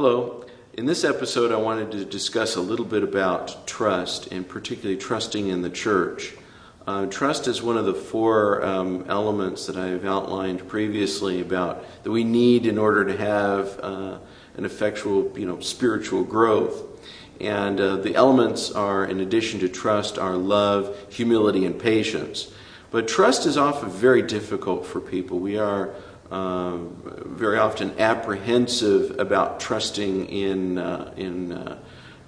Hello. In this episode, I wanted to discuss a little bit about trust, and particularly trusting in the church. Trust is one of the four elements that I've outlined previously about that we need in order to have an effectual, spiritual growth. And the elements are, in addition to trust, are love, humility, and patience. But trust is often very difficult for people. We are very often apprehensive about trusting in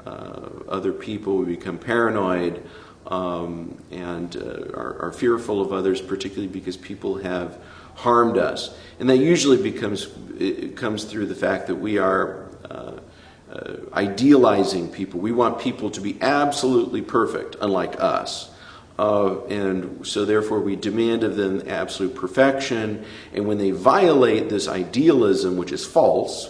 other people. We become paranoid and are fearful of others, particularly because people have harmed us. And that usually comes through the fact that we are idealizing people. We want people to be absolutely perfect, unlike us. And so therefore we demand of them absolute perfection. And when they violate this idealism, which is false,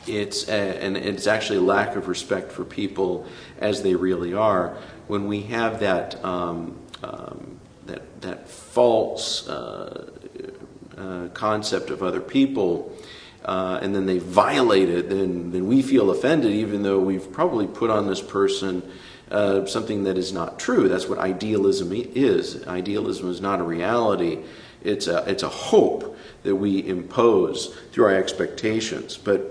it's actually a lack of respect for people as they really are. When we have that false concept of other people, and then they violate it, then we feel offended, even though we've probably put on this person something that is not true. That's what idealism is. Idealism is not a reality. It's a hope that we impose through our expectations. But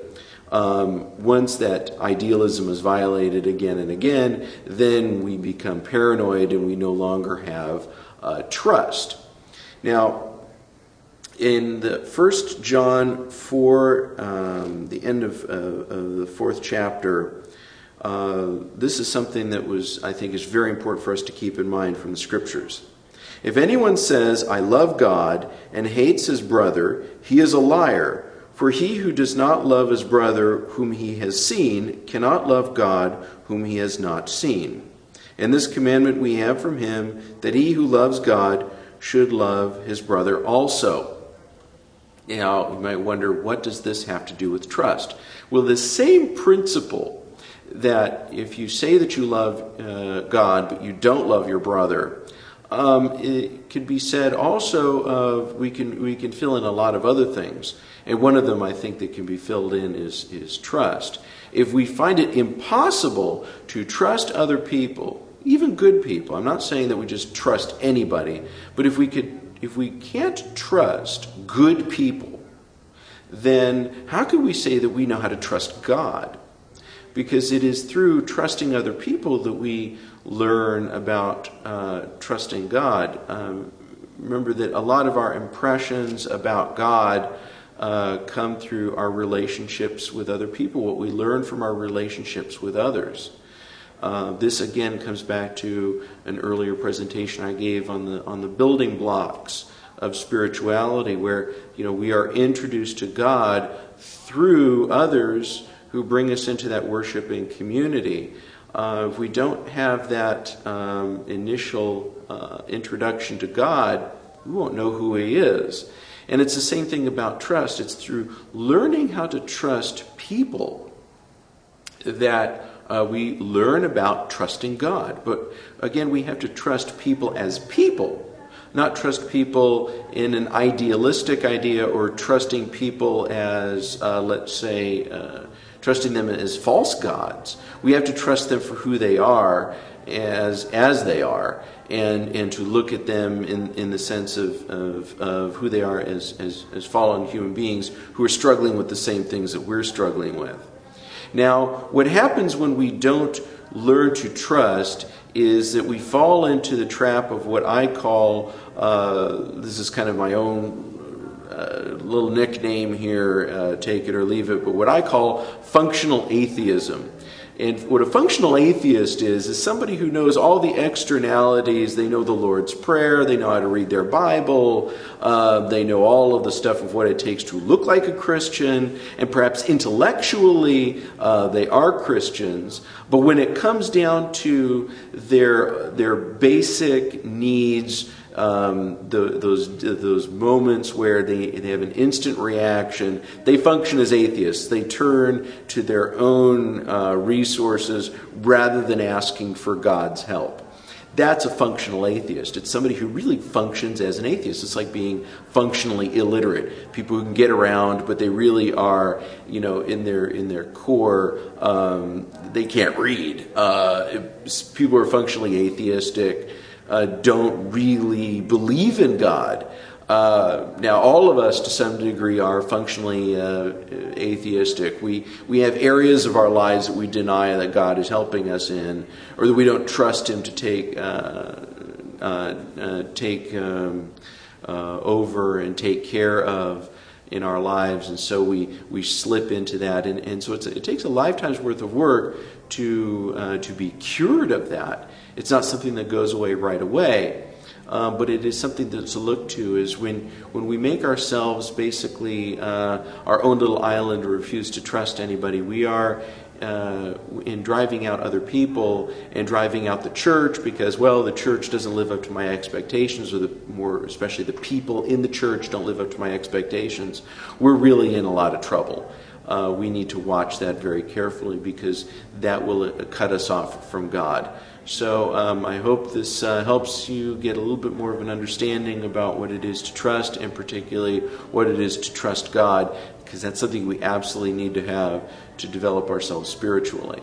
once that idealism is violated again and again, then we become paranoid and we no longer have trust. Now, in the 1 John 4, the end of the fourth chapter, this is something that I think is very important for us to keep in mind from the Scriptures. If anyone says, "I love God," and hates his brother, he is a liar. For he who does not love his brother whom he has seen cannot love God whom he has not seen. And this commandment we have from him, that he who loves God should love his brother also. Now, you might wonder, what does this have to do with trust? Well, the same principle that if you say that you love God, but you don't love your brother, it could be said also of, we can fill in a lot of other things. And one of them I think that can be filled in is trust. If we find it impossible to trust other people, even good people, I'm not saying that we just trust anybody, but if we can't trust good people, then how can we say that we know how to trust God? Because it is through trusting other people that we learn about trusting God. Remember that a lot of our impressions about God come through our relationships with other people, what we learn from our relationships with others. This again comes back to an earlier presentation I gave on the building blocks of spirituality, where we are introduced to God through others who bring us into that worshiping community. If we don't have that initial introduction to God, we won't know who He is. And it's the same thing about trust. It's through learning how to trust people that we learn about trusting God. But again, we have to trust people as people, not trust people in an idealistic idea, or trusting people as, let's say, trusting them as false gods. We have to trust them for who they are, as they are, and to look at them in the sense of who they are as fallen human beings who are struggling with the same things that we're struggling with. Now, what happens when we don't learn to trust is that we fall into the trap of what I call, this is kind of my own little nickname here, take it or leave it, but what I call functional atheism. And what a functional atheist is somebody who knows all the externalities. They know the Lord's Prayer, they know how to read their Bible, they know all of the stuff of what it takes to look like a Christian, and perhaps intellectually they are Christians. But when it comes down to their basic needs, those moments where they have an instant reaction, they function as atheists. They turn to their own resources rather than asking for God's help. that's a functional atheist. It's somebody who really functions as an atheist. It's like being functionally illiterate. People who can get around, but they really are, in their core, they can't read. People who are functionally atheistic don't really believe in God. Now, all of us, to some degree, are functionally atheistic. We have areas of our lives that we deny that God is helping us in, or that we don't trust Him to take over and take care of in our lives, and so we slip into that, and so it takes a lifetime's worth of work to be cured of that. It's not something that goes away right away. But it is something to look to, is when we make ourselves basically our own little island or refuse to trust anybody, we are in driving out other people and driving out the church because, the church doesn't live up to my expectations, or especially the people in the church don't live up to my expectations. We're really in a lot of trouble. We need to watch that very carefully because that will cut us off from God. So I hope this helps you get a little bit more of an understanding about what it is to trust, and particularly what it is to trust God, because that's something we absolutely need to have to develop ourselves spiritually.